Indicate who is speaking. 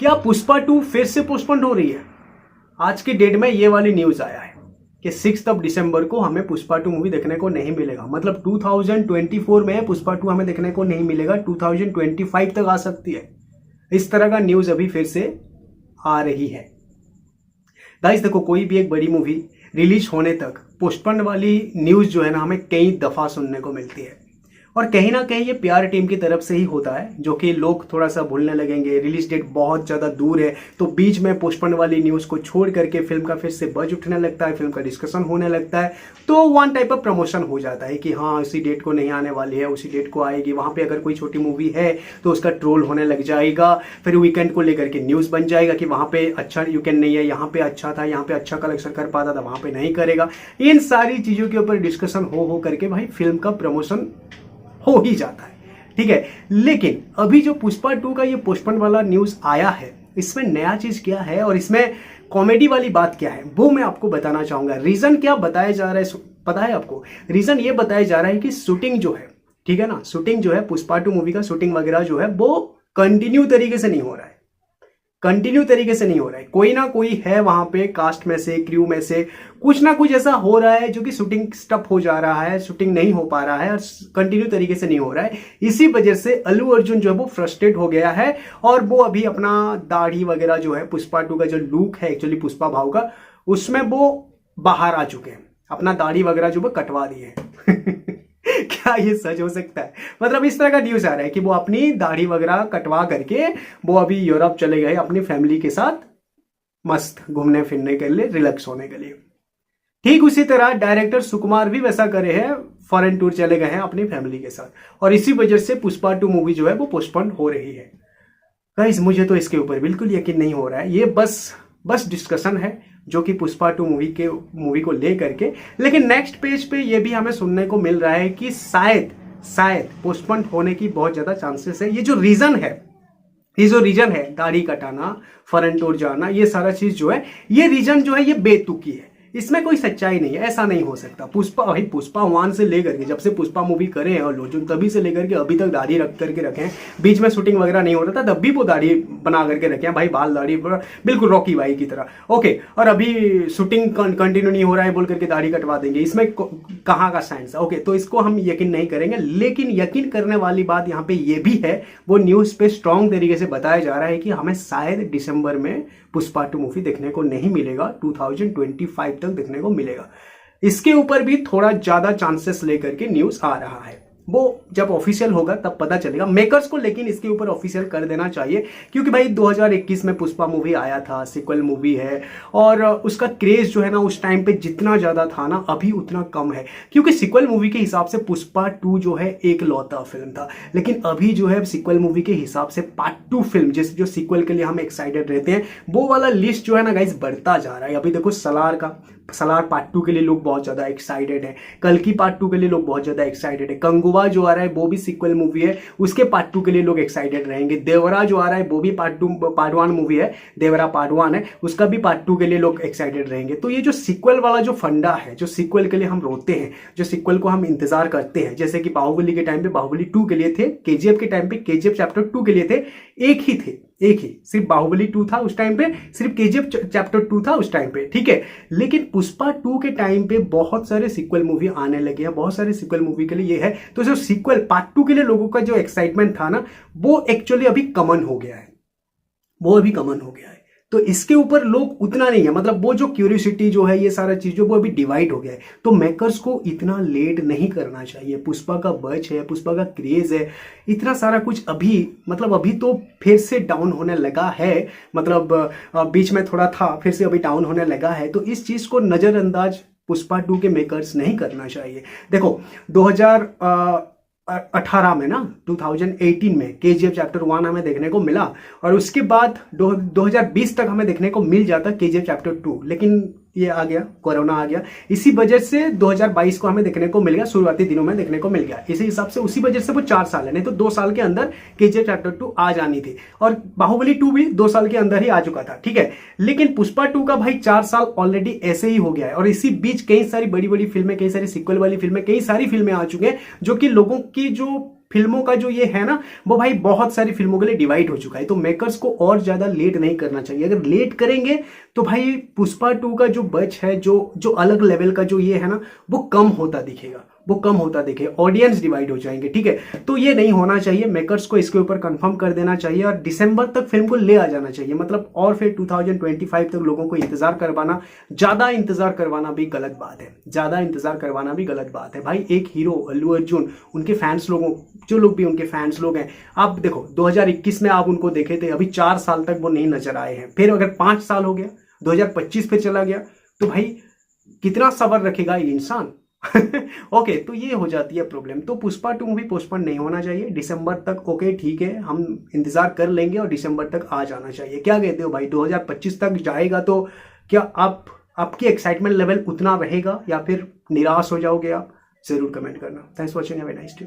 Speaker 1: क्या पुष्पा 2 फिर से पोस्टपोन हो रही है? आज की डेट में ये वाली न्यूज आया है कि 6 दिसंबर को हमें पुष्पा 2 मूवी देखने को नहीं मिलेगा। मतलब 2024 में पुष्पा 2 हमें देखने को नहीं मिलेगा, 2025 तक आ सकती है। इस तरह का न्यूज अभी फिर से आ रही है। गाइस देखो, कोई भी एक बड़ी मूवी रिलीज होने तक पोस्टपोन वाली न्यूज जो है ना, हमें कई दफा सुनने को मिलती है। और कहीं ना कहीं ये पीआर टीम की तरफ से ही होता है, जो कि लोग थोड़ा सा भूलने लगेंगे। रिलीज डेट बहुत ज़्यादा दूर है, तो बीच में पोस्टपोन वाली न्यूज़ को छोड़ करके फिल्म का फिर से बज उठने लगता है, फिल्म का डिस्कशन होने लगता है। तो वन टाइप ऑफ प्रमोशन हो जाता है कि हाँ उसी डेट को नहीं आने वाली है, उसी डेट को आएगी। वहाँ पर अगर कोई छोटी मूवी है तो उसका ट्रोल होने लग जाएगा, फिर वीकेंड को लेकर के न्यूज़ बन जाएगा कि वहाँ पे अच्छा वीकेंड नहीं है, यहाँ पे अच्छा था, यहाँ पे अच्छा कलेक्शन कर पाता था, वहाँ पे नहीं करेगा। इन सारी चीज़ों के ऊपर डिस्कशन हो करके भाई फिल्म का प्रमोशन हो ही जाता है, ठीक है। लेकिन अभी जो पुष्पा 2 का ये पोस्टपोन वाला न्यूज आया है, इसमें नया चीज क्या है और इसमें कॉमेडी वाली बात क्या है, वो मैं आपको बताना चाहूंगा। रीजन क्या बताया जा रहा है पता है आपको? रीजन ये बताया जा रहा है कि शूटिंग जो है, ठीक है ना, शूटिंग जो है पुष्पा 2 मूवी का शूटिंग वगैरह जो है वो कंटिन्यू तरीके से नहीं हो रहा है। कंटिन्यू तरीके से नहीं हो रहा है, कोई ना कोई है वहां पे कास्ट में से, क्रू में से कुछ ना कुछ ऐसा हो रहा है जो कि शूटिंग स्टॉप हो जा रहा है, शूटिंग नहीं हो पा रहा है और कंटिन्यू तरीके से नहीं हो रहा है। इसी वजह से अल्लू अर्जुन जो है वो फ्रस्ट्रेट हो गया है और वो अभी अपना दाढ़ी वगैरह जो है, पुष्पा 2 का जो लुक है एक्चुअली पुष्पा भाव का, उसमें वो बाहर आ चुके हैं, अपना दाढ़ी वगैरह जो वो कटवा दिए हैं। क्या ये सच हो सकता है? मतलब इस तरह का न्यूज आ रहा है कि वो अपनी दाढ़ी वगैरह कटवा करके वो अभी यूरोप चले गए अपनी फैमिली के साथ मस्त घूमने फिरने के लिए, रिलैक्स होने के लिए। ठीक उसी तरह डायरेक्टर सुकुमार भी वैसा करे हैं, फॉरेन टूर चले गए हैं अपनी फैमिली के साथ, और इसी वजह से पुष्पा 2 मूवी जो है वो पोस्टपोन हो रही है। गाइस मुझे तो इसके ऊपर बिल्कुल यकीन नहीं हो रहा है, ये बस डिस्कशन है जो कि पुष्पा 2 मूवी को ले करके। लेकिन नेक्स्ट पेज पे ये भी हमें सुनने को मिल रहा है कि शायद पोस्टपोन होने की बहुत ज्यादा चांसेस है। ये जो रीजन है दाढ़ी कटाना, फॉरेन टूर जाना, ये सारा चीज जो है, ये रीजन जो है ये बेतुकी है, इसमें कोई सच्चाई नहीं है। ऐसा नहीं हो सकता। पुष्पा 1 से लेकर के, जब से पुष्पा मूवी करे हैं और लोग तभी से लेकर के अभी तक दाढ़ी रख करके रखे हैं। बीच में शूटिंग वगैरह नहीं हो रहा था तब भी वो दाढ़ी बना करके रखे हैं भाई, बाल दाढ़ी बिल्कुल रॉकी भाई की तरह, ओके। और अभी शूटिंग कंटिन्यू नहीं हो रहा है बोल करके दाढ़ी कटवा देंगे, इसमें कहाँ का साइंस है? ओके, तो इसको हम यकीन नहीं करेंगे। लेकिन यकीन करने वाली बात यहाँ पे ये भी है, वो न्यूज पे स्ट्रॉन्ग तरीके से बताया जा रहा है कि हमें शायद दिसंबर में पुष्पा 2 मूवी देखने को नहीं मिलेगा, 2025 तक देखने को मिलेगा। इसके ऊपर भी थोड़ा ज्यादा चांसेस लेकर के न्यूज आ रहा है, वो जब ऑफिशियल होगा तब पता चलेगा मेकर्स को। लेकिन इसके ऊपर ऑफिशियल कर देना चाहिए, क्योंकि भाई 2021 में पुष्पा मूवी आया था, सीक्वल मूवी है, और उसका क्रेज जो है ना उस टाइम पे जितना ज्यादा था ना अभी उतना कम है। क्योंकि सीक्वल मूवी के हिसाब से पुष्पा 2 जो है एक लौता फिल्म था, लेकिन अभी जो है सीक्वल मूवी के हिसाब से पार्ट 2 फिल्म, जैसे जो सीक्वल के लिए हम एक्साइटेड रहते हैं, वो वाला लिस्ट जो है ना गाइस बढ़ता जा रहा है। अभी देखो सलार पार्ट 2 के लिए लोग बहुत ज्यादा एक्साइटेड है, कल्कि पार्ट 2 के लिए लोग बहुत ज्यादा एक्साइटेड है, कंगुवा जो आ रहा है वो भी सीक्वल मूवी है, उसके पार्ट 2 के लिए लोग एक्साइटेड रहेंगे, देवरा जो आ रहा है वो भी पार्ट 1 मूवी है, देवरा पार्ट 1 है, उसका भी पार्ट 2 के लिए लोग एक्साइटेड रहेंगे। तो ये जो सीक्वल वाला जो फंडा है, जो सीक्वल के लिए हम रोते हैं, जो सीक्वल को हम इंतजार करते हैं, जैसे कि बाहुबली के टाइम पे बाहुबली 2 के लिए थे, केजीएफ के टाइम पे केजीएफ चैप्टर 2 के लिए थे, एक ही सिर्फ बाहुबली 2 था उस टाइम पे, सिर्फ केजीएफ चैप्टर 2 था उस टाइम पे, ठीक है। लेकिन पुष्पा 2 के टाइम पे बहुत सारे सीक्वल मूवी आने लगे हैं, बहुत सारे सीक्वल मूवी के लिए ये है। तो जो सीक्वल पार्ट 2 के लिए लोगों का जो एक्साइटमेंट था ना, वो एक्चुअली अभी कॉमन हो गया है, तो इसके ऊपर लोग उतना नहीं है, मतलब वो जो क्यूरियोसिटी जो है, ये सारा चीज जो वो अभी डिवाइड हो गया है। तो मेकर्स को इतना लेट नहीं करना चाहिए। पुष्पा का बज है, पुष्पा का क्रेज है, इतना सारा कुछ अभी तो फिर से डाउन होने लगा है, मतलब बीच में थोड़ा था, फिर से अभी डाउन होने लगा है। तो इस चीज को नजरअंदाज पुष्पा 2 के मेकर्स नहीं करना चाहिए। देखो 2018 में ना, 2018 में केजीएफ चैप्टर 1 हमें देखने को मिला, और उसके बाद 2020 तक हमें देखने को मिल जाता केजीएफ चैप्टर 2, लेकिन ये आ गया, कोरोना आ गया, इसी वजह से 2022 को हमें देखने को मिल गया, शुरुआती दिनों में देखने को मिल गया। इसी हिसाब से उसी वजह से वो 4 साल है, नहीं तो 2 साल के अंदर केजीएफ चैप्टर 2 आ जानी थी, और बाहुबली 2 भी 2 साल के अंदर ही आ चुका था, ठीक है। लेकिन पुष्पा 2 का भाई 4 साल ऑलरेडी ऐसे ही हो गया है, और इसी बीच कई सारी बड़ी बड़ी फिल्में, कई सारी सीक्वल वाली फिल्में, कई सारी फिल्में आ चुके हैं, जो कि लोगों की जो फिल्मों का जो ये है ना, वो भाई बहुत सारी फिल्मों के लिए डिवाइड हो चुका है। तो मेकर्स को और ज्यादा लेट नहीं करना चाहिए। अगर लेट करेंगे तो भाई पुष्पा 2 का जो बच है, जो अलग लेवल का जो ये है ना, वो कम होता दिखेगा, वो कम होता दिखे, ऑडियंस डिवाइड हो जाएंगे, ठीक है। तो ये नहीं होना चाहिए। मेकर्स को इसके ऊपर कंफर्म कर देना चाहिए और दिसंबर तक फिल्म को ले आ जाना चाहिए, मतलब। और फिर 2025 तक लोगों को इंतजार करवाना, ज्यादा इंतजार करवाना भी गलत बात है, ज्यादा इंतजार करवाना भी गलत बात है भाई। एक हीरो अल्लू अर्जुन, उनके फैंस लोगों, जो लोग भी उनके फैंस लोग हैं, आप देखो 2021 में आप उनको देखे थे, अभी 4 साल तक वो नहीं नजर आए हैं। फिर अगर 5 साल हो गया, 2025 फिर चला गया, तो भाई कितना सब्र रखेगा ये इंसान। ओके तो ये हो जाती है प्रॉब्लम। तो पुष्पा 2 मूवी पोस्टपोन नहीं होना चाहिए दिसंबर तक। ओके ठीक है, हम इंतजार कर लेंगे और दिसंबर तक आ जाना चाहिए। क्या कहते हो भाई, 2025 तक जाएगा तो क्या आपकी एक्साइटमेंट लेवल उतना रहेगा या फिर निराश हो जाओगे आप? जरूर कमेंट करना। Thanks for watching, have a nice day.